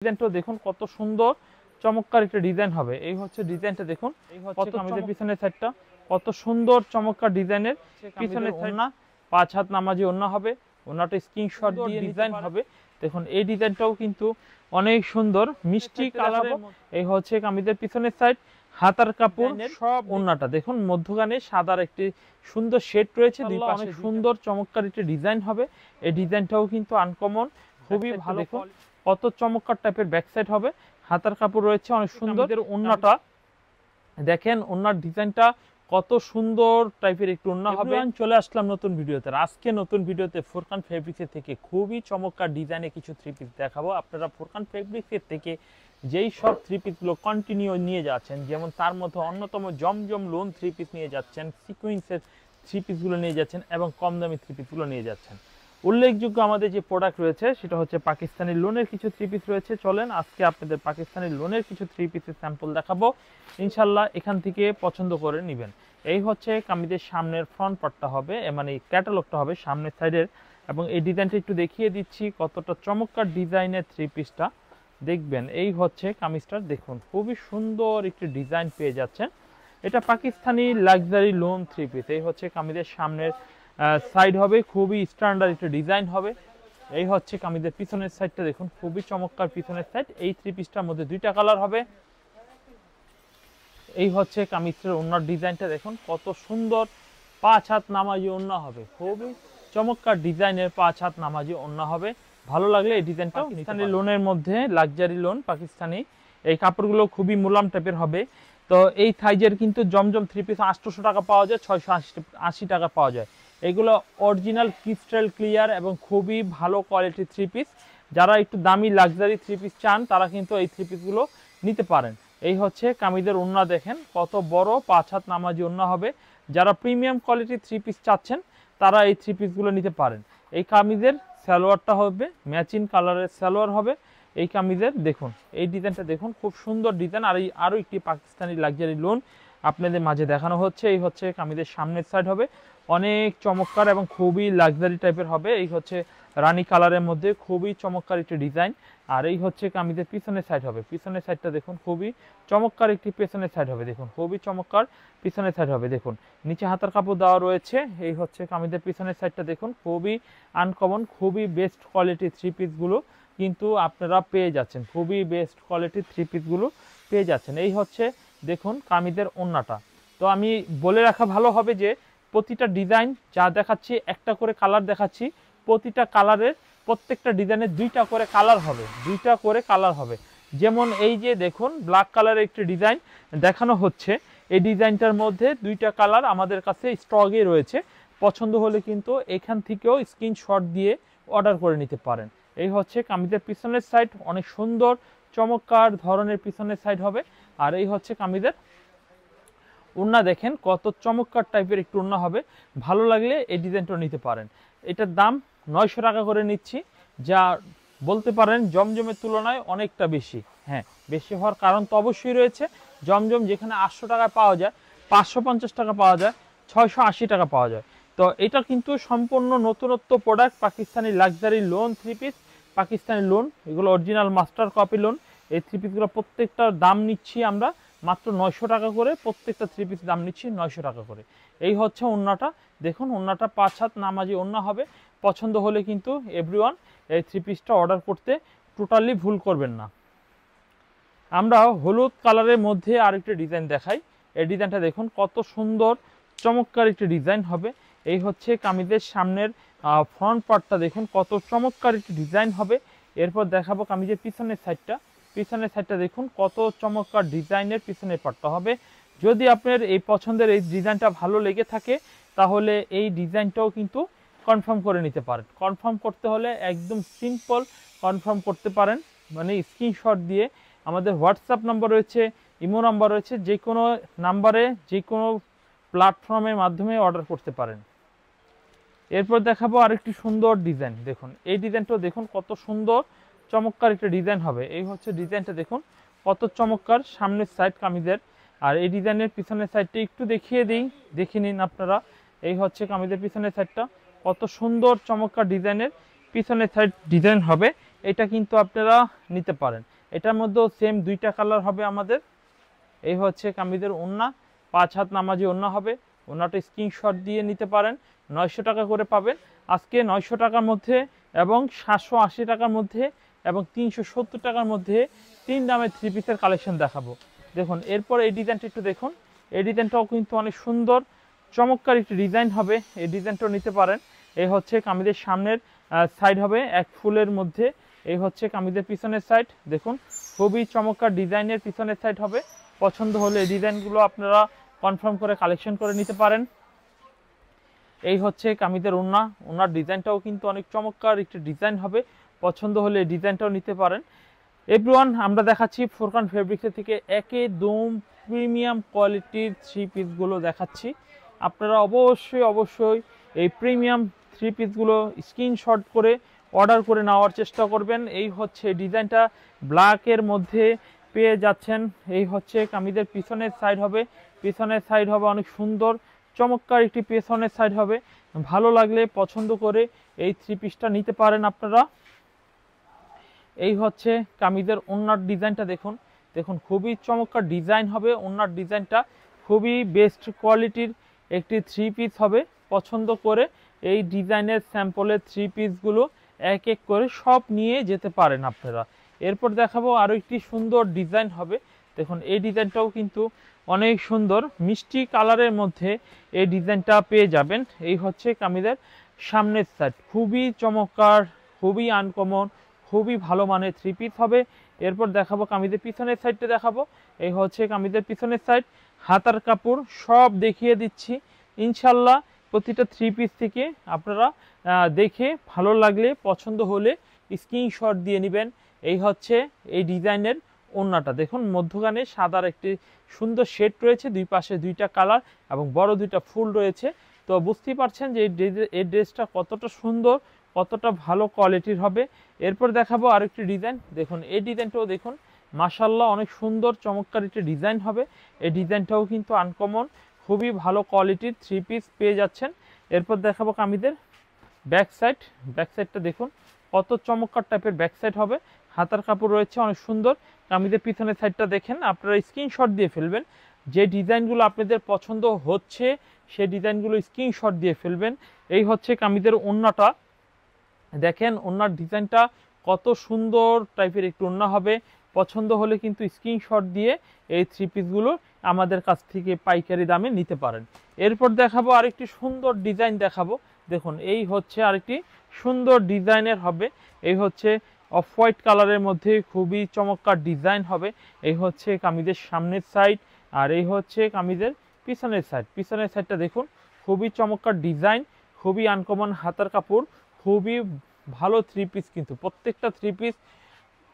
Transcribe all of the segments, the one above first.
ডিজাইনটা দেখুন কত সুন্দর চমৎকার একটা ডিজাইন হবে। এই হচ্ছে ডিজাইনটা দেখুন, কত কামিজের পিছনের সাইডটা কত সুন্দর চমৎকার ডিজাইনের। পিছনের ওড়না 5 হাত নামাজি ওড়না হবে, ওড়নাটা স্ক্রিনশট দিয়ে ডিজাইন হবে। দেখুন এই ডিজাইনটাও কিন্তু অনেক সুন্দর মিষ্টি কালারের। এই হচ্ছে কামিজের পিছনের সাইড, হাতার কাপড় সব। ওড়নাটা দেখুন মধ্যখানে সাদার একটি সুন্দর শেড রয়েছে, দুই পাশে সুন্দর চমৎকার একটা ডিজাইন হবে। এই ডিজাইনটাও কিন্তু আনকমন, খুবই ভালো। দেখুন কত চমৎকার টাইপের ব্যাক সাইড হবে, হাতার কাপড় রয়েছে অনেক সুন্দর। ওড়নাটা দেখেন, ওড়নার ডিজাইনটা কত সুন্দর টাইপের একটু ওড়না হবে। চলে আসলাম নতুন ভিডিওতে। আজকে নতুন ভিডিওতে ফুরকান ফেব্রিক্সের থেকে খুবই চমৎকার ডিজাইনে কিছু থ্রি পিস দেখাবো। আপনারা ফুরকান ফেব্রিক্সের থেকে যেই সব থ্রি পিসগুলো কন্টিনিউ নিয়ে যাচ্ছেন, যেমন তার মধ্যে অন্যতম জমজম লোন থ্রি পিস নিয়ে যাচ্ছেন, সিকোয়েন্সের থ্রি পিসগুলো নিয়ে যাচ্ছেন এবং কম দামি থ্রি পিসগুলো নিয়ে যাচ্ছেন। উল্লেখযোগ্য আমাদের যে প্রোডাক্ট রয়েছে সেটা হচ্ছে পাকিস্তানি লোনের কিছু থ্রি পিস রয়েছে। চলেন আজকে আপনাদের পাকিস্তানি লোনের কিছু থ্রি পিসের স্যাম্পল দেখাবো, ইনশাল্লাহ এখান থেকে পছন্দ করে নেবেন। এই হচ্ছে কামিজের সামনের ফ্রন্ট পার্টটা হবে, মানে ক্যাটালগটা হবে সামনের সাইডের। এবং এই ডিজাইনটা একটু দেখিয়ে দিচ্ছি কতটা চমৎকার ডিজাইনের থ্রি পিসটা দেখবেন। এই হচ্ছে কামিজটা দেখুন, খুবই সুন্দর একটি ডিজাইন পেয়ে যাচ্ছেন। এটা Pakistani luxury loan three piece. এই হচ্ছে কামিজের সামনের সাইড হবে, খুবই স্ট্যান্ডার্ড একটা ডিজাইন হবে। এই হচ্ছে কামিজের পিছনের সাইডটা দেখুন, খুবই চমৎকার পিছনের সাইড। এই থ্রি পিসটার মধ্যে দুইটা কালার হবে। এই হচ্ছে কামিজের ওড়নার ডিজাইনটা দেখুন কত সুন্দর, 5 হাত নামাজি ওড়না হবে, খুবই চমৎকার ডিজাইনের 5 হাত নামাজি ওড়না হবে। ভালো লাগলে এই ডিজাইনটা। পাকিস্তানি লোনের মধ্যে লাক্সারি লোন পাকিস্তানি, এই কাপড়গুলো খুবই মোলাম টাইপের হবে। তো এই সাইজের কিন্তু জমজম থ্রি পিস 800 টাকা পাওয়া যায়, 680 টাকা পাওয়া যায়। এগুলো অরিজিনাল ক্রিস্টাল ক্লিয়ার এবং খুবই ভালো কোয়ালিটির থ্রি পিস। যারা একটু দামি লাক্সারি থ্রি পিস চান তারা কিন্তু এই থ্রি পিসগুলো নিতে পারেন। এই হচ্ছে কামিজের ওড়না দেখেন কত বড়, 5 হাত নামাজি ওড়না হবে। যারা প্রিমিয়াম কোয়ালিটির থ্রি পিস চাচ্ছেন তারা এই থ্রি পিসগুলো নিতে পারেন। এই কামিজের সালোয়ারটা হবে ম্যাচিং কালারের সালোয়ার হবে। এই কামিজের দেখুন এই ডিজাইনটা দেখুন, খুব সুন্দর ডিজাইন। আর এই আরও একটি পাকিস্তানি লাক্সারি লোন আপনাদের মাঝে দেখানো হচ্ছে। এই হচ্ছে কামিজের সামনের সাইড হবে, অনেক চমৎকার এবং খুবই লাক্সারি টাইপের হবে। এই হচ্ছে রানী কালারের মধ্যে খুবই চমৎকার একটি ডিজাইন। আর এই হচ্ছে কামিজের পিছনের সাইড হবে, পিছনের সাইডটা দেখুন খুবই চমৎকার একটি পিছনের সাইড হবে। দেখুন খুবই চমৎকার পিছনের সাইড হবে। দেখুন নিচে হাতার কাপড় দেওয়া রয়েছে। এই হচ্ছে কামিজের পিছনের সাইডটা দেখুন, খুবই আনকমন, খুবই বেস্ট কোয়ালিটির থ্রি পিসগুলো কিন্তু আপনারা পেয়ে যাচ্ছেন, খুবই বেস্ট কোয়ালিটির থ্রি পিসগুলো পেয়ে যাচ্ছেন। এই হচ্ছে দেখুন কামিজের ওড়নাটা। তো আমি বলে রাখা ভালো হবে যে প্রতিটা ডিজাইন যা দেখাচ্ছি একটা করে কালার দেখাচ্ছি, প্রতিটা কালারের প্রত্যেকটা ডিজাইনের দুইটা করে কালার হবে, দুইটা করে কালার হবে। যেমন এই যে দেখুন ব্ল্যাক কালারের একটি ডিজাইন দেখানো হচ্ছে, এই ডিজাইনটার মধ্যে দুইটা কালার আমাদের কাছে স্টকে রয়েছে। পছন্দ হলে কিন্তু এখান থেকেও স্ক্রিনশট দিয়ে অর্ডার করে নিতে পারেন। এই হচ্ছে কামিজের পিছনের সাইড, অনেক সুন্দর চমৎকার ধরনের পিছনের সাইড হবে। আর এই হচ্ছে কামিজের ওড়না দেখেন কত চমৎকার টাইপের একটু ওড়না হবে। ভালো লাগলে এই ডিজাইনটা নিতে পারেন। এটার দাম 900 টাকা করে নিচ্ছি, যা বলতে পারেন জমজমের তুলনায় অনেকটা বেশি। হ্যাঁ, বেশি হওয়ার কারণ তো অবশ্যই রয়েছে। জমজম যেখানে 800 টাকায় পাওয়া যায়, 550 টাকা পাওয়া যায়, 680 টাকা পাওয়া যায়। তো এটা কিন্তু সম্পূর্ণ নতুনত্ব product, Pakistani luxury loan three piece. Pakistani loan এগুলো অরিজিনাল মাস্টার কপি লোন। এই থ্রি পিসগুলো প্রত্যেকটার দাম নিচ্ছি আমরা মাত্র 900 টাকা করে, প্রত্যেকটা থ্রি পিস দাম নিচ্ছি 900 টাকা করে। এই হচ্ছে ওড়নাটা দেখুন, ওড়নাটা 5 হাত নামাজি ওড়না হবে। পছন্দ হলে কিন্তু এভরিওয়ান এই থ্রি পিসটা অর্ডার করতে টোটালি ভুল করবেন না। আমরা হলুদ কালারের মধ্যে আরেকটি ডিজাইন দেখাই। এই ডিজাইনটা দেখুন কত সুন্দর চমৎকার একটি ডিজাইন হবে। এই হচ্ছে কামিজের সামনের ফ্রন্ট পার্টটা দেখুন কত চমৎকার একটি ডিজাইন হবে। এরপর দেখাবো কামিজের পিছনের সাইডটা, পিছনের সাইডটা দেখুন কত চমৎকার ডিজাইনের পিছনের পার্টটা হবে। যদি আপনার এই পছন্দের এই ডিজাইনটা ভালো লেগে থাকে তাহলে এই ডিজাইনটাও কিন্তু কনফার্ম করে নিতে পারেন। কনফার্ম করতে হলে একদম সিম্পল কনফার্ম করতে পারেন, মানে স্ক্রিনশট দিয়ে আমাদের হোয়াটসঅ্যাপ নাম্বার রয়েছে, ইমো নাম্বার রয়েছে, যে কোনো নাম্বারে যে কোনো প্ল্যাটফর্মের মাধ্যমে অর্ডার করতে পারেন। এরপর দেখাবো আরেকটি সুন্দর ডিজাইন। দেখুন এই ডিজাইনটাও দেখুন কত সুন্দর চমৎকার একটা ডিজাইন হবে। এই হচ্ছে ডিজাইনটা দেখুন কত চমৎকার সামনের সাইড কামিজের। আর এই ডিজাইনের পিছনের সাইডটা একটু দেখিয়ে দিই, দেখে নিন আপনারা। এই হচ্ছে কামিজের পিছনের সাইডটা, কত সুন্দর চমৎকার ডিজাইনের পিছনের সাইড ডিজাইন হবে। এটা কিন্তু আপনারা নিতে পারেন। এটার মধ্যেও সেম দুইটা কালার হবে আমাদের। এই হচ্ছে কামিজের ওড়না, 5 হাত নামাজি ওড়না হবে। ওড়নাটা স্ক্রিনশট দিয়ে নিতে পারেন। 900 টাকা করে পাবেন আজকে, 900 টাকার মধ্যে এবং 780 টাকার মধ্যে এবং 370 টাকার মধ্যে 3 দামের 3 পিসের কালেকশন দেখাবো। দেখুন এরপর এই ডিজাইনটা একটু দেখুন। এই ডিজাইনটাও কিন্তু অনেক সুন্দর চমৎকার একটি ডিজাইন হবে, এই ডিজাইনটাও নিতে পারেন। এই হচ্ছে কামিজের সামনের সাইড হবে এক ফুলের মধ্যে। এই হচ্ছে কামিজের পিছনের সাইড, দেখুন খুবই চমৎকার ডিজাইনের পিছনের সাইড হবে। পছন্দ হলে এই ডিজাইনগুলো আপনারা কনফার্ম করে কালেকশন করে নিতে পারেন। এই হচ্ছে কামিজের ওড়না, ওড়নার ডিজাইনটাও কিন্তু অনেক চমৎকার একটি ডিজাইন হবে। পছন্দ হলে এই ডিজাইনটাও নিতে পারেন। এভরিওয়ান, আমরা দেখাচ্ছি ফুরকান ফেব্রিক্সের থেকে একদম প্রিমিয়াম কোয়ালিটির 3 পিসগুলো দেখাচ্ছি। আপনারা অবশ্যই এই প্রিমিয়াম 3 পিসগুলো স্ক্রিনশট করে অর্ডার করে নেওয়ার চেষ্টা করবেন। এই হচ্ছে ডিজাইনটা ব্ল্যাকের মধ্যে পেয়ে যাচ্ছেন। এই হচ্ছে কামিজের পিছনের সাইড হবে, পিছনের সাইড হবে অনেক সুন্দর চমৎকার একটি পিছনের সাইড হবে। ভালো লাগলে পছন্দ করে এই 3 পিসটা নিতে পারেন আপনারা। এই হচ্ছে কামিজের ওড়নার ডিজাইনটা দেখুন, দেখুন খুবই চমৎকার ডিজাইন হবে। ওড়নার ডিজাইনটা খুবই বেস্ট কোয়ালিটির একটি 3 পিস হবে। পছন্দ করে এই ডিজাইনের স্যাম্পলের 3 পিসগুলো এক এক করে সব নিয়ে যেতে পারেন আপনারা। এরপর দেখাবো আরও একটি সুন্দর ডিজাইন হবে। দেখুন এই ডিজাইনটাও কিন্তু অনেক সুন্দর মিষ্টি কালারের মধ্যে এই ডিজাইনটা পেয়ে যাবেন। এই হচ্ছে কামিজের সামনের সাইড, খুবই চমৎকার, খুবই আনকমন, খুবই ভালো মানের 3 পিস হবে। এরপর দেখাবো কামিজের পিছনের সাইডটা দেখাবো। এই হচ্ছে কামিজের পিছনের সাইড, হাতার কাপড় সব দেখিয়ে দিচ্ছি ইনশাল্লাহ। প্রতিটা 3 পিস থেকে আপনারা দেখে ভালো লাগলে পছন্দ হলে স্ক্রিনশট দিয়ে নেবেন। এই হচ্ছে এই ডিজাইনের ওড়নাটা, দেখুন মধ্যখানে সাদার একটি সুন্দর শেড রয়েছে, দুই পাশে দুইটা কালার এবং বড় দুইটা ফুল রয়েছে। তো বুঝতেই পারছেন যে এই ড্রেসটা কতটা সুন্দর, কতটা ভালো কোয়ালিটির হবে। এরপর দেখাবো আরেকটি ডিজাইন। দেখুন এই ডিজাইনটাও দেখুন মাশাআল্লাহ অনেক সুন্দর চমৎকার একটি ডিজাইন হবে। এই ডিজাইনটাও কিন্তু আনকমন, খুবই ভালো কোয়ালিটির 3 পিস পেয়ে যাচ্ছেন। এরপর দেখাবো কামিজের ব্যাক সাইড। ব্যাক সাইডটা দেখুন কত চমৎকার টাইপের ব্যাক সাইড হবে। হাতার কাপড় রয়েছে অনেক সুন্দর। কামিজের পিছনের সাইডটা দেখেন, আপনারা স্ক্রিনশট দিয়ে ফেলবেন। যে ডিজাইনগুলো আপনাদের পছন্দ হচ্ছে সেই ডিজাইনগুলো স্ক্রিনশট দিয়ে ফেলবেন। এই হচ্ছে কামিজের ওড়নাটা, দেখেন ওড়নার ডিজাইনটা কত সুন্দর টাইপের একটু ওড়না হবে। পছন্দ হলে কিন্তু স্ক্রিনশট দিয়ে এই 3 পিসগুলো আমাদের কাছ থেকে পাইকারি দামে নিতে পারেন। এরপর দেখাবো আরেকটি সুন্দর ডিজাইন দেখাবো। দেখুন এই হচ্ছে আরেকটি সুন্দর ডিজাইনের হবে। এই হচ্ছে অফ হোয়াইট কালারের মধ্যে খুবই চমৎকার ডিজাইন হবে। এই হচ্ছে কামিজের সামনের সাইড আর এই হচ্ছে কামিজের পিছনের সাইড। পিছনের সাইডটা দেখুন খুবই চমৎকার ডিজাইন, খুবই আনকমন হাতার কাপড়, খুবই ভালো 3 পিস। কিন্তু প্রত্যেকটা 3 পিস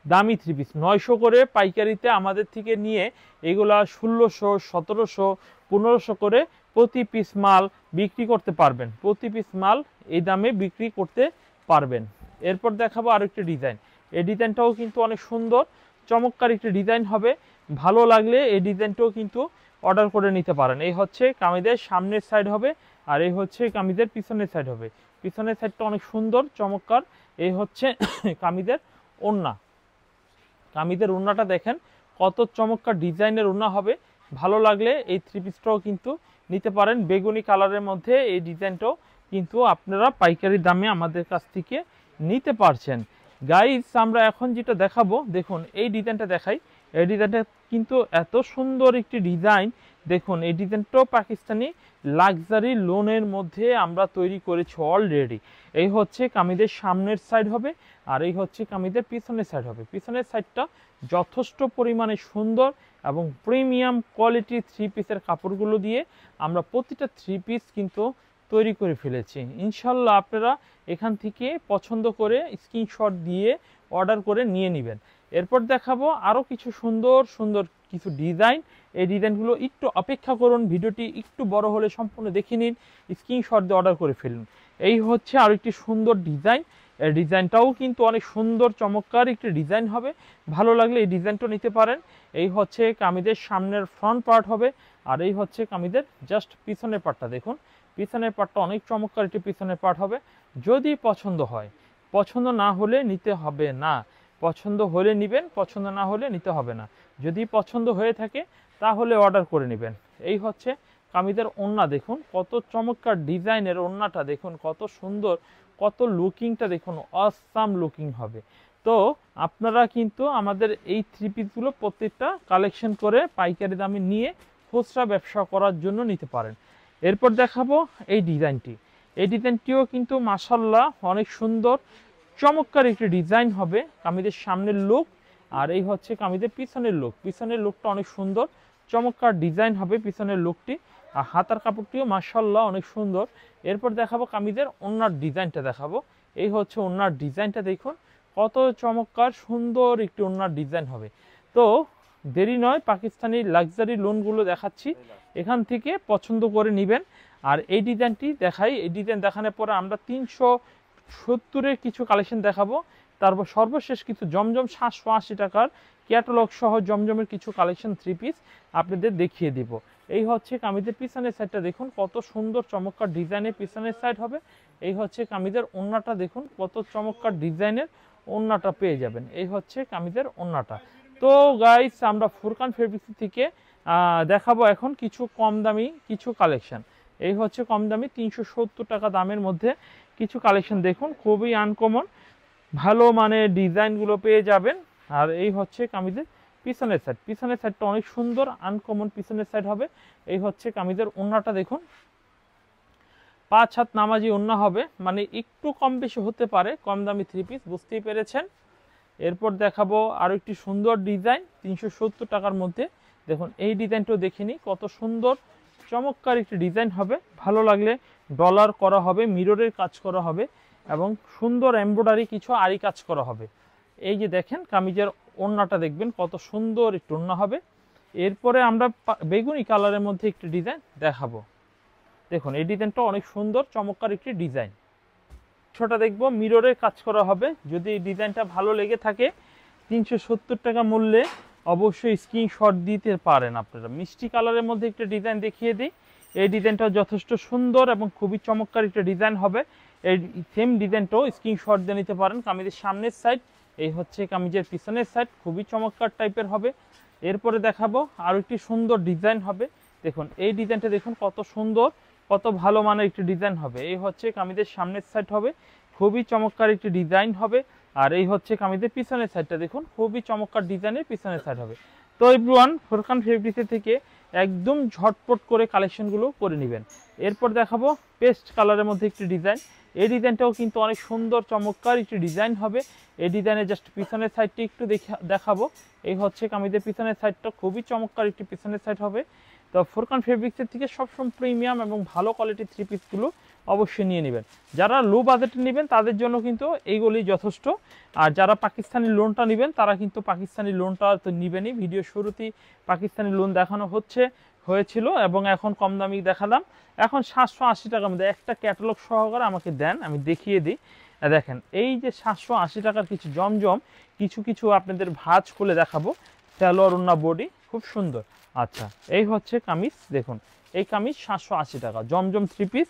দামি 3 পিস, 900 করে পাইকারিতে আমাদের থেকে নিয়ে এগুলা 1600, 1700, 1500 করে প্রতি পিস মাল বিক্রি করতে পারবেন। প্রতি পিস মাল এই দামে বিক্রি করতে পারবেন। এরপর দেখাবো আরেকটি ডিজাইন। এই ডিজাইনটাও কিন্তু অনেক সুন্দর চমৎকার একটি ডিজাইন হবে। ভালো লাগলে এই ডিজাইনটাও কিন্তু অর্ডার করে নিতে পারেন। এই হচ্ছে কামিজের সামনের সাইড হবে আর এই হচ্ছে কামিজের পিছনের সাইড হবে। পিছনের সাইডটা অনেক সুন্দর চমৎকার। এই হচ্ছে কামিজের ওড়না। কামিজের ওড়নাটা দেখেন কত চমৎকার ডিজাইনের ওড়না হবে। ভালো লাগলে এই 3 পিসটাও কিন্তু নিতে পারেন। বেগুনি কালারের মধ্যে এই ডিজাইনটাও কিন্তু আপনারা পাইকারি দামে আমাদের কাছ থেকে নিতে পারছেন। গাইস আমরা এখন যেটা দেখাবো, দেখুন এই ডিজাইনটা দেখাই। এই ডিজাইনটা কিন্তু এত সুন্দর একটি ডিজাইন। দেখুন এই ডিজাইনটাও পাকিস্তানি লাক্সারি লোনের মধ্যে আমরা তৈরি করেছি অলরেডি। এই হচ্ছে কামিজের সামনের সাইড হবে আর এই হচ্ছে কামিজের পিছনের সাইড হবে। পিছনের সাইডটা যথেষ্ট পরিমাণে সুন্দর এবং প্রিমিয়াম কোয়ালিটির 3 পিসের কাপড়গুলো দিয়ে আমরা প্রতিটা 3 পিস কিন্তু তৈরি করে ফেলেছি। ইনশাল্লাহ আপনারা এখান থেকে পছন্দ করে স্ক্রিনশট দিয়ে অর্ডার করে নিয়ে নেবেন। এরপর দেখাবো আরও কিছু সুন্দর সুন্দর কিছু ডিজাইন। এই ডিজাইনগুলো একটু অপেক্ষা করুন, ভিডিওটি একটু বড় হলে সম্পূর্ণ দেখে নিন, স্ক্রিনশট দিয়ে অর্ডার করে ফেলুন। এই হচ্ছে আরও একটি সুন্দর ডিজাইন। এই ডিজাইনটাও কিন্তু অনেক সুন্দর চমৎকার একটি ডিজাইন হবে। ভালো লাগলে এই ডিজাইনটা নিতে পারেন। এই হচ্ছে কামিজের সামনের ফ্রন্ট পার্ট হবে আর এই হচ্ছে কামিজের জাস্ট পিছনের পার্টটা। দেখুন পিছনের পার্টটা অনেক চমৎকার একটি পিছনের পার্ট হবে। যদি পছন্দ হয় পছন্দ না হলে নিতে হবে না, পছন্দ হলে নেবেন, পছন্দ না হলে নিতে হবে না। যদি পছন্দ হয়ে থাকে তাহলে অর্ডার করে নেবেন। এই হচ্ছে কামিজের ওড়না, দেখুন কত চমৎকার ডিজাইনের ওড়নাটা, দেখুন কত সুন্দর, কত লুকিংটা দেখুন, অসাম লুকিং হবে। তো আপনারা কিন্তু আমাদের এই থ্রি পিসগুলো প্রত্যেকটা কালেকশন করে পাইকারি দামে নিয়ে খুচরা ব্যবসা করার জন্য নিতে পারেন। এরপর দেখাবো এই ডিজাইনটি। এই ডিজাইনটিও কিন্তু মাশাআল্লাহ অনেক সুন্দর চমৎকার একটি ডিজাইন হবে। কামিজের সামনের লুক আর এই হচ্ছে কামিজের পিছনের লুক। পিছনের লুকটা অনেক সুন্দর চমৎকার ডিজাইন হবে পিছনের লুকটি, আর হাতার কাপড়টিও মাশাআল্লাহ অনেক সুন্দর। এরপর দেখাবো কামিজের ওড়নার ডিজাইনটা দেখাবো। এই হচ্ছে ওড়নার ডিজাইনটা, দেখুন কত চমৎকার সুন্দর একটি ওড়নার ডিজাইন হবে। তো দেরি নয়, পাকিস্তানি লাক্সারি লোনগুলো দেখাচ্ছি, এখান থেকে পছন্দ করে নেবেন। আর এই ডিজাইনটি দেখাই, এই ডিজাইন দেখানোর পরে আমরা 370-এর কিছু কালেকশন দেখাবো। তারপর সর্বশেষ কিছু জমজম 780 টাকার ক্যাটালগ সহ জমজমের কিছু কালেকশন থ্রি পিস আপনাদের দেখিয়ে দিব। এই হচ্ছে কামিজের পিছনের সাইডটা, দেখুন কত সুন্দর চমৎকার ডিজাইনের পিছনের সাইড হবে। এই হচ্ছে কামিজের ওড়নাটা, দেখুন কত চমৎকার ডিজাইনের ওড়নাটা পেয়ে যাবেন। এই হচ্ছে কামিজের ওড়নাটা। তো গাইস, আমরা ফুরকান ফেব্রিক্স থেকে দেখাবো এখন কিছু কম দামি কিছু কালেকশন। এই হচ্ছে কম দামি 370 টাকা দামের মধ্যে কিছু কালেকশন, দেখুন খুবই আনকমন ভালো মানের ডিজাইনগুলো পেয়ে যাবেন। আর এই হচ্ছে কামিজের পিছনের সাইড, পিছনের সাইডটা অনেক সুন্দর আনকমন পিছনের সাইড হবে। এই হচ্ছে কামিজের ওড়নাটা, দেখুন 5 হাত নামাজি ওড়না হবে, মানে একটু কম বেশি হতে পারে, কম দামি থ্রি পিস বুঝতেই পেরেছেন। এরপর দেখাবো আরও একটি সুন্দর ডিজাইন 370 টাকার মধ্যে, দেখুন এই ডিজাইনটাও দেখে নিই, কত সুন্দর চমৎকার একটি ডিজাইন হবে। ভালো লাগলে ডলার করা হবে, মিররের কাজ করা হবে এবং সুন্দর এমব্রয়ডারি কিছু আরি কাজ করা হবে। এই যে দেখেন কামিজের ওড়নাটা দেখবেন কত সুন্দর একটু ওড়না হবে। এরপরে আমরা বেগুনি কালারের মধ্যে একটি ডিজাইন দেখাবো, দেখুন এই ডিজাইনটা অনেক সুন্দর চমৎকার একটি ডিজাইন। ছোটা দেখবো মিররের কাজ করা হবে। যদি এই ডিজাইনটা ভালো লেগে থাকে 370 টাকা মূল্যে অবশ্যই স্ক্রিনশট দিতে পারেন আপনারা। মিষ্টি কালারের মধ্যে একটা ডিজাইন দেখিয়ে দিই। এই ডিজাইনটা যথেষ্ট সুন্দর এবং খুবই চমৎকার একটা ডিজাইন হবে। এই সেম ডিজাইনটাও স্ক্রিনশট দিয়ে নিতে পারেন। কামিজের সামনের সাইড, এই হচ্ছে কামিজের পিছনের সাইড, খুবই চমৎকার টাইপের হবে। এরপরে দেখাবো আরও একটি সুন্দর ডিজাইন হবে, দেখুন এই ডিজাইনটা দেখুন কত সুন্দর, কত ভালো মানের একটি ডিজাইন হবে। এই হচ্ছে কামিজের সামনের সাইড হবে, খুবই চমৎকার একটি ডিজাইন হবে। আর এই হচ্ছে কামিজের পিছনের সাইডটা, দেখুন খুবই চমৎকার ডিজাইনের পিছনের সাইড হবে। তো এভরিওয়ান, ফুরকান ফেব্রিক্স থেকে একদম ঝটপট করে কালেকশনগুলো করে নেবেন। এরপর দেখাবো পেস্ট কালারের মধ্যে একটি ডিজাইন। এই ডিজাইনটাও কিন্তু অনেক সুন্দর চমৎকার একটি ডিজাইন হবে। এই ডিজাইনের জাস্ট পিছনের সাইডটি একটু দেখাবো। এই হচ্ছে কামিজের পিছনের সাইডটা, খুবই চমৎকার একটি পিছনের সাইড হবে। তো ফুরকান ফেব্রিক্সের থেকে সবসময় প্রিমিয়াম এবং ভালো কোয়ালিটির থ্রি পিসগুলো অবশ্যই নিয়ে নেবেন। যারা লো বাজেটে নেবেন তাদের জন্য কিন্তু এইগুলি যথেষ্ট। আর যারা পাকিস্তানি লোনটা নেবেন তারা কিন্তু পাকিস্তানি লোনটা তো নেবেনই। ভিডিও শুরুতেই পাকিস্তানি লোন দেখানো হয়েছিল এবং এখন কম দামি দেখালাম। এখন 780 টাকার মধ্যে একটা ক্যাটালগ সহকারে আমাকে দেন, আমি দেখিয়ে দিই। দেখেন এই যে 780 টাকার কিছু জমজম কিছু আপনাদের ভাঁজ খুলে দেখাবো। সালোয়ার ওড়না বডি খুব সুন্দর। আচ্ছা, এই হচ্ছে কামিজ, দেখুন এই কামিজ 780 টাকা জমজম থ্রি পিস।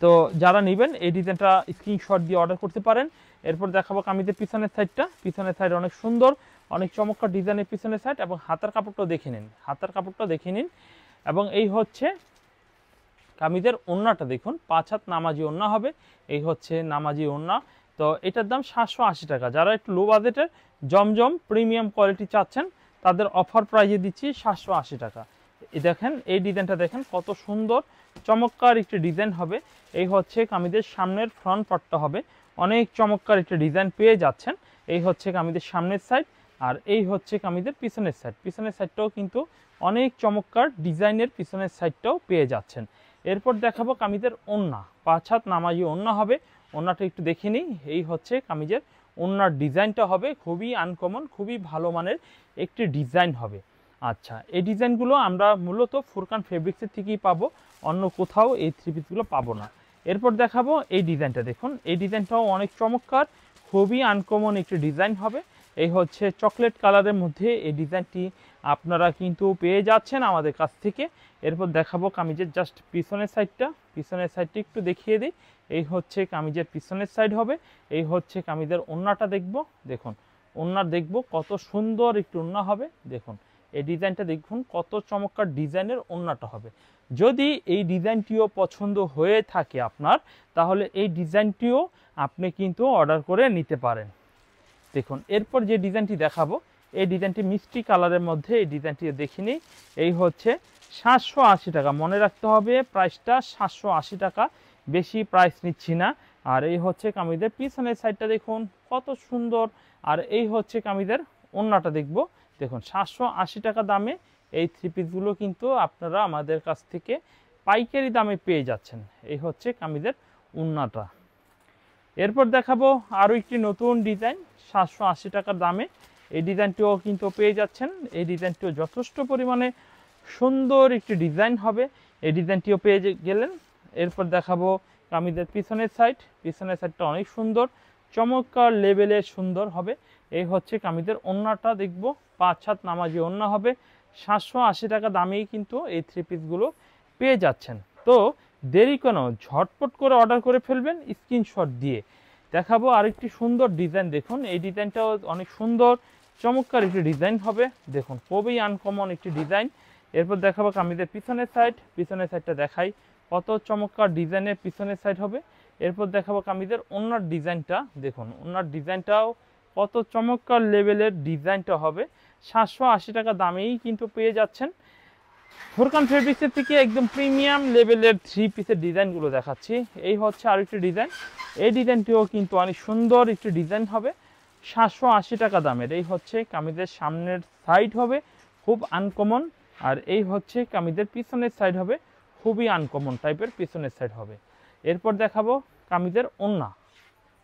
তো যারা নেবেন এই ডিজাইনটা স্ক্রিনশট দিয়ে অর্ডার করতে পারেন। এরপর দেখাবো কামিজের পিছনের সাইডটা। পিছনের সাইড অনেক সুন্দর, অনেক চমৎকার ডিজাইনের পিছনের সাইড এবং হাতার কাপড়টাও দেখে নিন, হাতার কাপড়টা দেখে নিন। এবং এই হচ্ছে কামিজের ওড়নাটা, দেখুন 5 হাত নামাজি ওড়না হবে। এই হচ্ছে নামাজি ওড়না। তো এটার দাম 780 টাকা। যারা একটু লো বাজেটের জমজম প্রিমিয়াম কোয়ালিটি চাচ্ছেন তাদের অফার প্রাইজে দিচ্ছি 780 টাকা। এই দেখেন এই ডিজাইনটা দেখেন কত সুন্দর চমৎকার একটি ডিজাইন হবে। এই হচ্ছে কামিজের সামনের ফ্রন্ট পার্টটা হবে, অনেক চমৎকার একটি ডিজাইন পেয়ে যাচ্ছেন। এই হচ্ছে কামিজের সামনের সাইড আর এই হচ্ছে কামিজের পিছনের সাইড। পিছনের সাইডটাও কিন্তু অনেক চমৎকার ডিজাইনের পিছনের সাইডটাও পেয়ে যাচ্ছেন। এরপর দেখাবো কামিজের ওড়না, 5 হাত নামাজি ওড়না হবে। ওড়নাটা একটু দেখে নিই। এই হচ্ছে কামিজের ওড়নার ডিজাইনটা হবে, খুবই আনকমন, খুবই ভালো মানের একটি ডিজাইন হবে। আচ্ছা, এই ডিজাইনগুলো আমরা মূলত ফুরকান ফেব্রিক্সের থেকেই পাবো, অন্য কোথাও এই থ্রি পিসগুলো পাবো না। এরপর দেখাবো এই ডিজাইনটা, দেখুন এই ডিজাইনটাও অনেক চমৎকার, খুবই আনকমন একটি ডিজাইন হবে। এই হচ্ছে চকলেট কালারের মধ্যে এই ডিজাইনটি আপনারা কিন্তু পেয়ে যাচ্ছেন আমাদের কাছ থেকে। এরপর দেখাবো কামিজের জাস্ট পিছনের সাইডটা। পিছনের সাইডটি একটু দেখিয়ে দিই। এই হচ্ছে কামিজের পিছনের সাইড হবে, এই হচ্ছে কামিজের ওড়নাটা দেখব। দেখুন ওড়না দেখব কত সুন্দর একটু ওড়না হবে। দেখুন এই ডিজাইনটা দেখুন কত চমৎকার ডিজাইনের ওড়নাটা হবে। যদি এই ডিজাইনটিও পছন্দ হয়ে থাকে আপনার, তাহলে এই ডিজাইনটিও আপনি কিন্তু অর্ডার করে নিতে পারেন। দেখুন এরপর যে ডিজাইনটি দেখাবো, এই ডিজাইনটি মিষ্টি কালারের মধ্যে, এই ডিজাইনটি দেখিনি। এই হচ্ছে 780 টাকা, মনে রাখতে হবে প্রাইসটা 780 টাকা, বেশি প্রাইস নিচ্ছি না। আর এই হচ্ছে কামিজের পিছনের সাইডটা দেখুন কত সুন্দর। আর এই হচ্ছে কামিজের ওড়নাটা দেখব। দেখুন 780 টাকা দামে এই থ্রি পিসগুলো কিন্তু আপনারা আমাদের কাছ থেকে পাইকারি দামে পেয়ে যাচ্ছেন। এই হচ্ছে কামিজের ওড়নাটা। এরপর দেখাবো আরও একটি নতুন ডিজাইন 780 টাকার দামে। এই ডিজাইনটিও কিন্তু পেয়ে যাচ্ছেন। এই ডিজাইনটিও যথেষ্ট পরিমাণে সুন্দর একটি ডিজাইন হবে, এই ডিজাইনটিও পেয়ে গেলেন। এরপর দেখাবো কামিজের পিছনের সাইড। পিছনের সাইডটা অনেক সুন্দর, চমৎকার লেভেলের সুন্দর হবে। এই হচ্ছে কামিজের ওড়নাটা দেখব, 5 হাত নামাজি ওড়না হবে। 780 টাকা দামেই কিন্তু এই থ্রি পিসগুলো পেয়ে যাচ্ছেন। তো দেরি কেন, ঝটপট করে অর্ডার করে ফেলবেন স্ক্রিনশট দিয়ে। দেখাবো আরেকটি সুন্দর ডিজাইন। দেখুন এই ডিজাইনটাও অনেক সুন্দর চমৎকার একটি ডিজাইন হবে। দেখুন খুবই আনকমন একটি ডিজাইন। এরপর দেখাবো কামিজের পিছনের সাইড। পিছনের সাইডটা দেখাই কত চমৎকার ডিজাইনের পিছনের সাইড হবে। এরপর দেখাবো কামিজের ওড়নার ডিজাইনটা। দেখুন ওড়নার ডিজাইনটাও কত চমৎকার লেভেলের ডিজাইনটা হবে। 780 টাকা দামেই কিন্তু পেয়ে যাচ্ছেন। ফুরকান ফেব্রিক্সের থেকে একদম প্রিমিয়াম লেভেলের থ্রি পিসের ডিজাইনগুলো দেখাচ্ছি। এই হচ্ছে আরেকটি ডিজাইন। এই ডিজাইনটিও কিন্তু অনেক সুন্দর একটি ডিজাইন হবে, 780 টাকা দামের। এই হচ্ছে কামিজের সামনের সাইড হবে খুব আনকমন, আর এই হচ্ছে কামিজের পিছনের সাইড হবে খুবই আনকমন টাইপের পিছনের সাইড হবে। এরপর দেখাবো কামিজের ওড়না।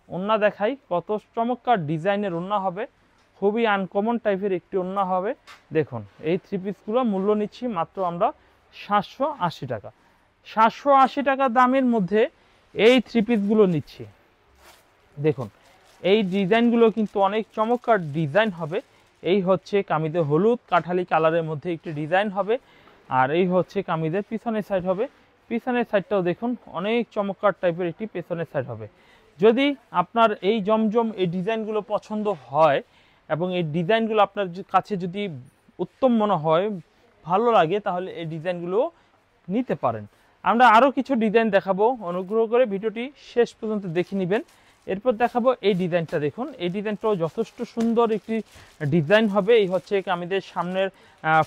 ওড়না দেখাই কত চমৎকার ডিজাইনের ওড়না হবে, খুবই আনকমন টাইপের একটি ওড়না হবে। দেখুন এই থ্রি পিসগুলো মূল্য নিচ্ছি মাত্র আমরা 780 টাকা। 780 টাকা দামের মধ্যে এই থ্রি পিসগুলো নিচ্ছি। দেখুন এই ডিজাইনগুলো কিন্তু অনেক চমৎকার ডিজাইন হবে। এই হচ্ছে কামিজের হলুদ কাঠালি কালারের মধ্যে একটি ডিজাইন হবে, আর এই হচ্ছে কামিজের পিছনের সাইড হবে। পিছনের সাইডটাও দেখুন অনেক চমৎকার টাইপের একটি পেছনের সাইড হবে। যদি আপনার এই জমজম এই ডিজাইনগুলো পছন্দ হয় এবং এই ডিজাইনগুলো আপনার কাছে যদি উত্তম মনে হয়, ভালো লাগে, তাহলে এই ডিজাইনগুলো নিতে পারেন। আমরা আরও কিছু ডিজাইন দেখাবো, অনুগ্রহ করে ভিডিওটি শেষ পর্যন্ত দেখে নেবেন। এরপর দেখাবো এই ডিজাইনটা। দেখুন এই ডিজাইনটাও যথেষ্ট সুন্দর একটি ডিজাইন হবে। এই হচ্ছে কামিজের সামনের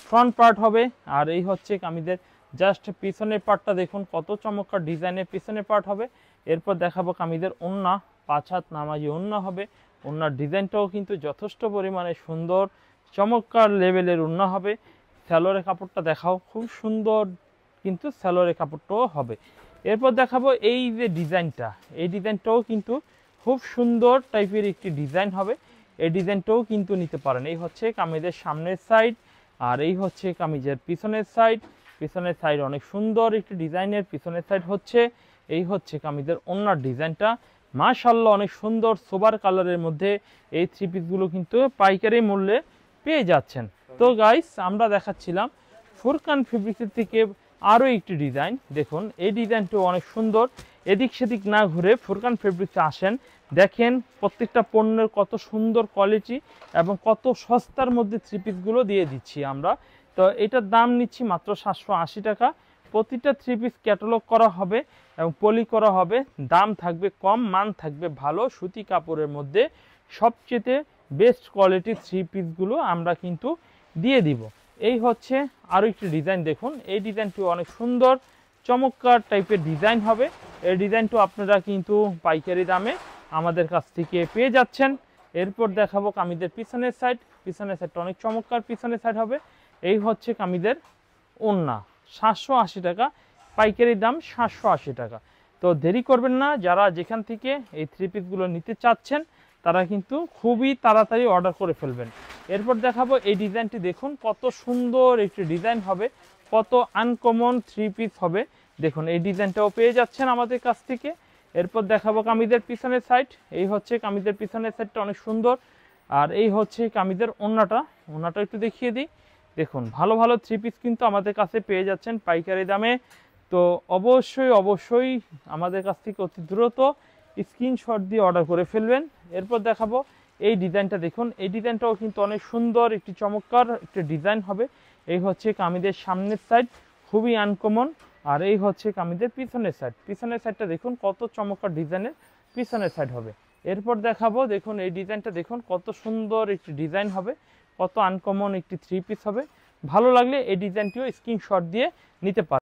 ফ্রন্ট পার্ট হবে, আর এই হচ্ছে কামিজের জাস্ট পিছনের পার্টটা দেখুন কত চমৎকার ডিজাইনের পিছনের পার্ট হবে। এরপর দেখাবো কামিজের ওড়না, 5 হাত নামাজি ওড়না হবে। ওড়নার ডিজাইনটাও কিন্তু যথেষ্ট পরিমাণে সুন্দর চমৎকার লেভেলের ওড়না হবে। স্যালোয়ারের কাপড়টা দেখাও, খুব সুন্দর কিন্তু স্যালোয়ারের কাপড়টাও হবে। এরপর দেখাবো এই যে ডিজাইনটা, এই ডিজাইনটাও কিন্তু খুব সুন্দর টাইপের একটি ডিজাইন হবে। এই ডিজাইনটাও কিন্তু নিতে পারেন। এই হচ্ছে কামিজের সামনের সাইড, আর এই হচ্ছে কামিজের পিছনের সাইড। পিছনের সাইড অনেক সুন্দর একটি ডিজাইনের পিছনের সাইড হচ্ছে। এই হচ্ছে কামিজের ওড়নার ডিজাইনটা, মাশাআল্লাহ অনেক সুন্দর সোবার কালারের মধ্যে এই থ্রি পিসগুলো কিন্তু পাইকারি মূল্যে পেয়ে যাচ্ছেন। তো গাইস আমরা দেখাচ্ছিলাম ফুরকান ফেব্রিক্সের থেকে আরও একটি ডিজাইন। দেখুন এই ডিজাইনটাও অনেক সুন্দর। এদিক সেদিক না ঘুরে ফুরকান ফেব্রিক্সে আসেন, দেখেন প্রত্যেকটা পণ্যের কত সুন্দর কোয়ালিটি এবং কত সস্তার মধ্যে থ্রি পিসগুলো দিয়ে দিচ্ছি আমরা। তো এটার দাম নিচ্ছি মাত্র 780 টাকা। প্রতিটা থ্রি পিস ক্যাটালগ করা হবে এবং পলি করা হবে, দাম থাকবে কম, মান থাকবে ভালো, সুতি কাপড়ের মধ্যে সবচেয়ে বেস্ট কোয়ালিটির থ্রি পিসগুলো আমরা কিন্তু দিয়ে দিব। এই হচ্ছে আরও একটি ডিজাইন। দেখুন এই ডিজাইনটি অনেক সুন্দর চমৎকার টাইপের ডিজাইন হবে। এই ডিজাইনটা আপনারা কিন্তু পাইকারি দামে আমাদের কাছ থেকে পেয়ে যাচ্ছেন। এরপর দেখাবো কামিজের পিছনের সাইড। পিছনের সাইডটা অনেক চমৎকার পিছনের সাইড হবে। এই হচ্ছে কামিজের ওড়না, 780 টাকা, পাইকারি দাম 780 টাকা। তো দেরি করবেন না, যারা যেখান থেকে এই থ্রি পিসগুলো নিতে চাচ্ছেন তারা কিন্তু খুবই তাড়াতাড়ি অর্ডার করে ফেলবেন। এরপর দেখাবো এই ডিজাইনটি। দেখুন কত সুন্দর একটি ডিজাইন হবে, কত আনকমন থ্রি পিস হবে। দেখুন এই ডিজাইনটাও পেয়ে যাচ্ছেন আমাদের কাছ থেকে। এরপর দেখাবো কামিজের পিছনের সাইড। এই হচ্ছে কামিজের পিছনের সাইডটা অনেক সুন্দর, আর এই হচ্ছে কামিজের ওড়নাটা। ওড়নাটা একটু দেখিয়ে দিই। দেখুন ভালো ভালো থ্রি পিস কিন্তু আমাদের কাছে পেয়ে যাচ্ছেন পাইকারি দামে। তো অবশ্যই আমাদের কাছ থেকে অতি দ্রুত স্ক্রিনশট দিয়ে অর্ডার করে ফেলবেন। এরপর দেখাবো এই ডিজাইনটা, দেখুন এই ডিজাইনটাও কিন্তু অনেক সুন্দর একটি চমৎকার একটি ডিজাইন হবে। এই হচ্ছে কামিজের সামনের সাইড, খুবই আনকমন। আর এই হচ্ছে কামিজের পিছনের সাইড, পিছনের সাইডটা দেখুন কত চমৎকার ডিজাইনের পিছনের সাইড হবে। এরপর দেখাবো, দেখুন এই ডিজাইনটা দেখুন কত সুন্দর একটি ডিজাইন হবে, কত আনকমন একটি থ্রি পিস হবে। ভালো লাগলে এই ডিজাইনটিও স্ক্রিনশট দিয়ে নিতে পারেন।